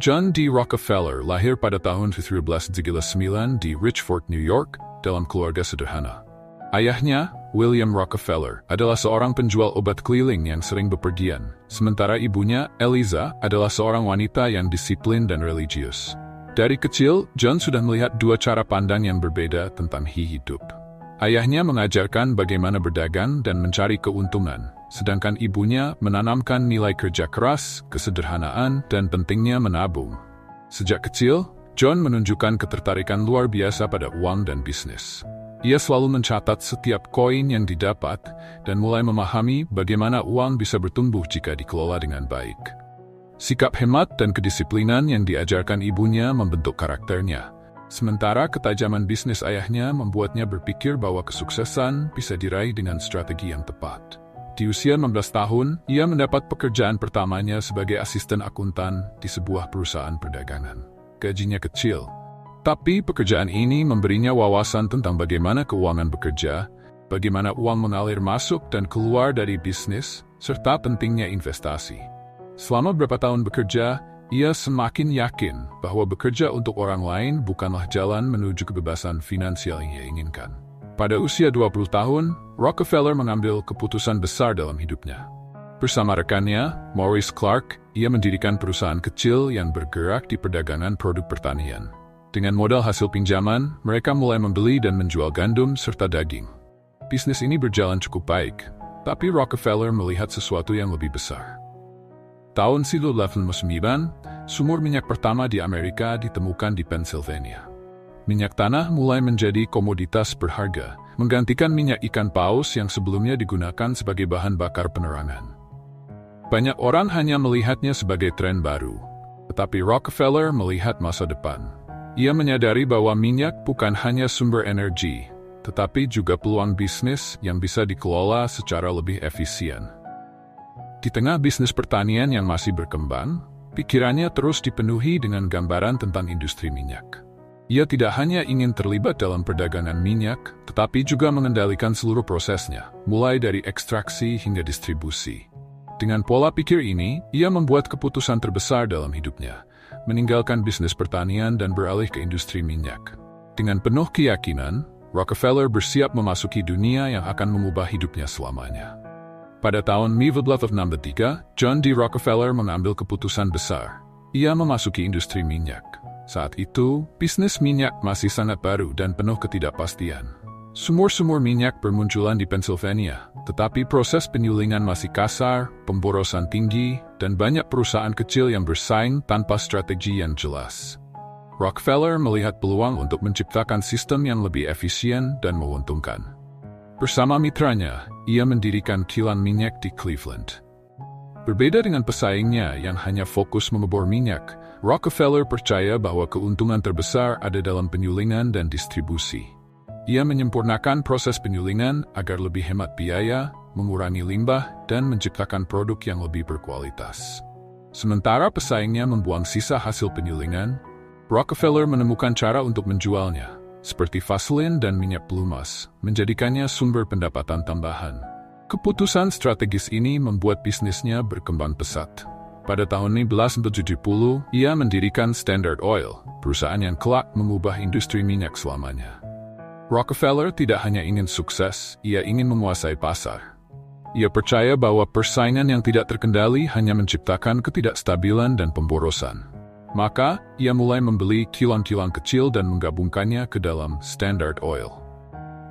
John D. Rockefeller lahir pada tahun 1739 di Richford, New York, dalam keluarga sederhana. Ayahnya, William Rockefeller, adalah seorang penjual obat keliling yang sering bepergian, sementara ibunya, Eliza, adalah seorang wanita yang disiplin dan religius. Dari kecil, John sudah melihat dua cara pandang yang berbeda tentang hidup. Ayahnya mengajarkan bagaimana berdagang dan mencari keuntungan, sedangkan ibunya menanamkan nilai kerja keras, kesederhanaan, dan pentingnya menabung. Sejak kecil, John menunjukkan ketertarikan luar biasa pada uang dan bisnis. Ia selalu mencatat setiap koin yang didapat dan mulai memahami bagaimana uang bisa bertumbuh jika dikelola dengan baik. Sikap hemat dan kedisiplinan yang diajarkan ibunya membentuk karakternya, sementara ketajaman bisnis ayahnya membuatnya berpikir bahwa kesuksesan bisa diraih dengan strategi yang tepat. Di usia 16 tahun, ia mendapat pekerjaan pertamanya sebagai asisten akuntan di sebuah perusahaan perdagangan. Gajinya kecil, tapi pekerjaan ini memberinya wawasan tentang bagaimana keuangan bekerja, bagaimana uang mengalir masuk dan keluar dari bisnis, serta pentingnya investasi. Selama beberapa tahun bekerja, ia semakin yakin bahwa bekerja untuk orang lain bukanlah jalan menuju kebebasan finansial yang ia inginkan. Pada usia 20 tahun, Rockefeller mengambil keputusan besar dalam hidupnya. Bersama rekannya, Maurice Clark, ia mendirikan perusahaan kecil yang bergerak di perdagangan produk pertanian. Dengan modal hasil pinjaman, mereka mulai membeli dan menjual gandum serta daging. Bisnis ini berjalan cukup baik, tapi Rockefeller melihat sesuatu yang lebih besar. Tahun 1809, sumur minyak pertama di Amerika ditemukan di Pennsylvania. Minyak tanah mulai menjadi komoditas berharga, menggantikan minyak ikan paus yang sebelumnya digunakan sebagai bahan bakar penerangan. Banyak orang hanya melihatnya sebagai tren baru, tetapi Rockefeller melihat masa depan. Ia menyadari bahwa minyak bukan hanya sumber energi, tetapi juga peluang bisnis yang bisa dikelola secara lebih efisien. Di tengah bisnis pertanian yang masih berkembang, pikirannya terus dipenuhi dengan gambaran tentang industri minyak. Ia tidak hanya ingin terlibat dalam perdagangan minyak, tetapi juga mengendalikan seluruh prosesnya, mulai dari ekstraksi hingga distribusi. Dengan pola pikir ini, ia membuat keputusan terbesar dalam hidupnya, meninggalkan bisnis pertanian dan beralih ke industri minyak. Dengan penuh keyakinan, Rockefeller bersiap memasuki dunia yang akan mengubah hidupnya selamanya. Pada tahun 1863, John D. Rockefeller mengambil keputusan besar. Ia memasuki industri minyak. Saat itu, bisnis minyak masih sangat baru dan penuh ketidakpastian. Sumur-sumur minyak bermunculan di Pennsylvania, tetapi proses penyulingan masih kasar, pemborosan tinggi, dan banyak perusahaan kecil yang bersaing tanpa strategi yang jelas. Rockefeller melihat peluang untuk menciptakan sistem yang lebih efisien dan menguntungkan. Bersama mitranya, ia mendirikan kilang minyak di Cleveland. Berbeda dengan pesaingnya yang hanya fokus membor minyak, Rockefeller percaya bahwa keuntungan terbesar ada dalam penyulingan dan distribusi. Ia menyempurnakan proses penyulingan agar lebih hemat biaya, mengurangi limbah, dan menciptakan produk yang lebih berkualitas. Sementara pesaingnya membuang sisa hasil penyulingan, Rockefeller menemukan cara untuk menjualnya, seperti vaselin dan minyak pelumas, menjadikannya sumber pendapatan tambahan. Keputusan strategis ini membuat bisnisnya berkembang pesat. Pada tahun 1970, ia mendirikan Standard Oil, perusahaan yang kelak mengubah industri minyak selamanya. Rockefeller tidak hanya ingin sukses, ia ingin menguasai pasar. Ia percaya bahwa persaingan yang tidak terkendali hanya menciptakan ketidakstabilan dan pemborosan. Maka, ia mulai membeli kilang-kilang kecil dan menggabungkannya ke dalam Standard Oil.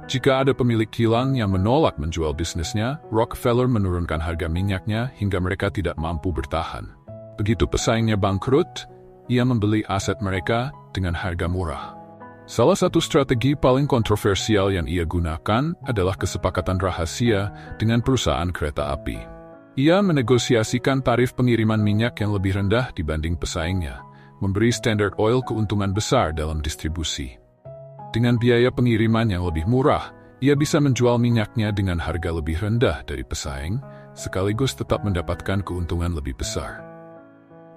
Jika ada pemilik kilang yang menolak menjual bisnisnya, Rockefeller menurunkan harga minyaknya hingga mereka tidak mampu bertahan. Begitu pesaingnya bangkrut, ia membeli aset mereka dengan harga murah. Salah satu strategi paling kontroversial yang ia gunakan adalah kesepakatan rahasia dengan perusahaan kereta api. Ia menegosiasikan tarif pengiriman minyak yang lebih rendah dibanding pesaingnya, memberi Standard Oil keuntungan besar dalam distribusi. Dengan biaya pengiriman yang lebih murah, ia bisa menjual minyaknya dengan harga lebih rendah dari pesaing, sekaligus tetap mendapatkan keuntungan lebih besar.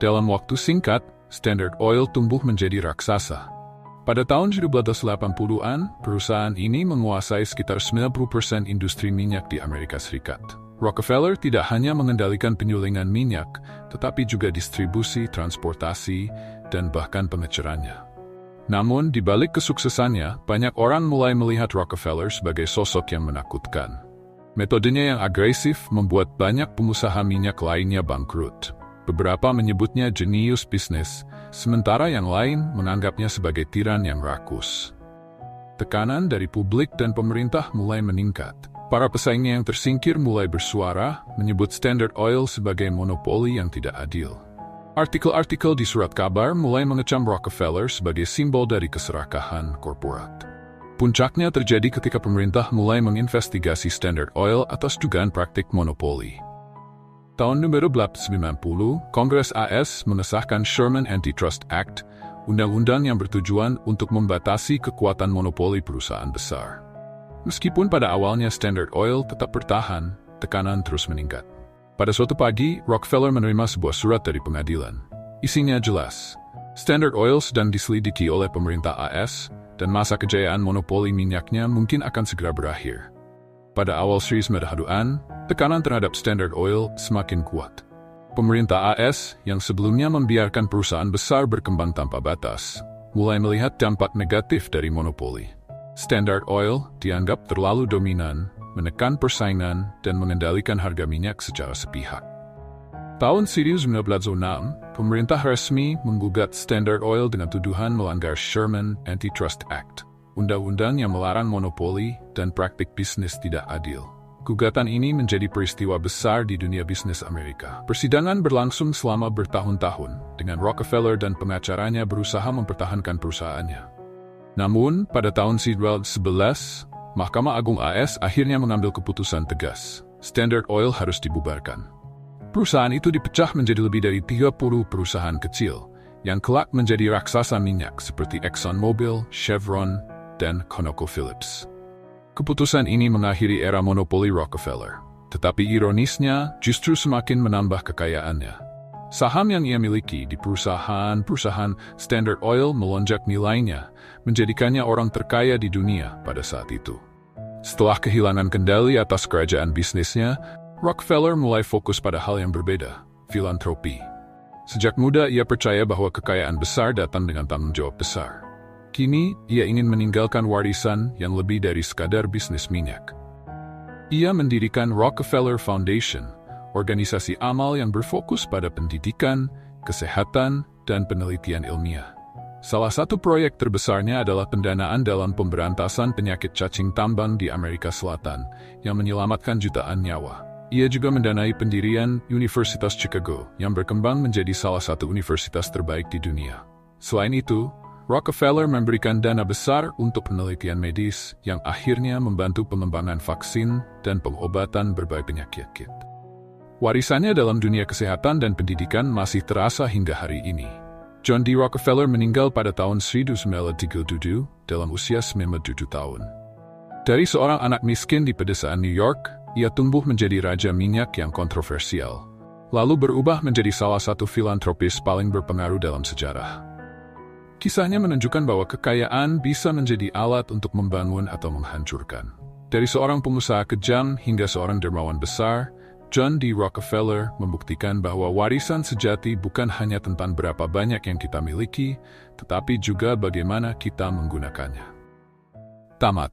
Dalam waktu singkat, Standard Oil tumbuh menjadi raksasa. Pada tahun 1980-an, perusahaan ini menguasai sekitar 90% industri minyak di Amerika Serikat. Rockefeller tidak hanya mengendalikan penyulingan minyak, tetapi juga distribusi, transportasi, dan bahkan pengecerannya. Namun, di balik kesuksesannya, banyak orang mulai melihat Rockefeller sebagai sosok yang menakutkan. Metodenya yang agresif membuat banyak pengusaha minyak lainnya bangkrut. Beberapa menyebutnya jenius bisnis, sementara yang lain menganggapnya sebagai tiran yang rakus. Tekanan dari publik dan pemerintah mulai meningkat. Para pesaingnya yang tersingkir mulai bersuara, menyebut Standard Oil sebagai monopoli yang tidak adil. Artikel-artikel di surat kabar mulai mengecam Rockefeller sebagai simbol dari keserakahan korporat. Puncaknya terjadi ketika pemerintah mulai menginvestigasi Standard Oil atas dugaan praktik monopoli. Tahun 1890, Kongres AS mengesahkan Sherman Antitrust Act, undang-undang yang bertujuan untuk membatasi kekuatan monopoli perusahaan besar. Meskipun pada awalnya Standard Oil tetap bertahan, tekanan terus meningkat. Pada suatu pagi, Rockefeller menerima sebuah surat dari pengadilan. Isinya jelas. Standard Oil sedang diselidiki oleh pemerintah AS, dan masa kejayaan monopoli minyaknya mungkin akan segera berakhir. Pada awal Sri Semadahaduan, tekanan terhadap Standard Oil semakin kuat. Pemerintah AS yang sebelumnya membiarkan perusahaan besar berkembang tanpa batas, mulai melihat dampak negatif dari monopoli. Standard Oil dianggap terlalu dominan, menekan persaingan, dan mengendalikan harga minyak secara sepihak. Tahun 1906, pemerintah resmi menggugat Standard Oil dengan tuduhan melanggar Sherman Antitrust Act, undang-undang yang melarang monopoli dan praktik bisnis tidak adil. Gugatan ini menjadi peristiwa besar di dunia bisnis Amerika. Persidangan berlangsung selama bertahun-tahun, dengan Rockefeller dan pengacaranya berusaha mempertahankan perusahaannya. Namun, pada tahun 1911, Mahkamah Agung AS akhirnya mengambil keputusan tegas. Standard Oil harus dibubarkan. Perusahaan itu dipecah menjadi lebih dari 30 perusahaan kecil, yang kelak menjadi raksasa minyak seperti ExxonMobil, Chevron, dan ConocoPhillips. Keputusan ini mengakhiri era monopoli Rockefeller. Tetapi ironisnya, justru semakin menambah kekayaannya. Saham yang ia miliki di perusahaan Standard Oil melonjak nilainya, menjadikannya orang terkaya di dunia pada saat itu. Setelah kehilangan kendali atas kerajaan bisnisnya, Rockefeller mulai fokus pada hal yang berbeda, filantropi. Sejak muda ia percaya bahwa kekayaan besar datang dengan tanggung jawab besar. Kini, ia ingin meninggalkan warisan yang lebih dari sekadar bisnis minyak. Ia mendirikan Rockefeller Foundation, organisasi amal yang berfokus pada pendidikan, kesehatan, dan penelitian ilmiah. Salah satu proyek terbesarnya adalah pendanaan dalam pemberantasan penyakit cacing tambang di Amerika Selatan, yang menyelamatkan jutaan nyawa. Ia juga mendanai pendirian Universitas Chicago, yang berkembang menjadi salah satu universitas terbaik di dunia. Selain itu, Rockefeller memberikan dana besar untuk penelitian medis yang akhirnya membantu pengembangan vaksin dan pengobatan berbagai penyakit. Warisannya dalam dunia kesehatan dan pendidikan masih terasa hingga hari ini. John D. Rockefeller meninggal pada tahun 1937 dalam usia 97 tahun. Dari seorang anak miskin di pedesaan New York, ia tumbuh menjadi raja minyak yang kontroversial, lalu berubah menjadi salah satu filantropis paling berpengaruh dalam sejarah. Kisahnya menunjukkan bahwa kekayaan bisa menjadi alat untuk membangun atau menghancurkan. Dari seorang pengusaha kejam hingga seorang dermawan besar, John D. Rockefeller membuktikan bahwa warisan sejati bukan hanya tentang berapa banyak yang kita miliki, tetapi juga bagaimana kita menggunakannya. Tamat.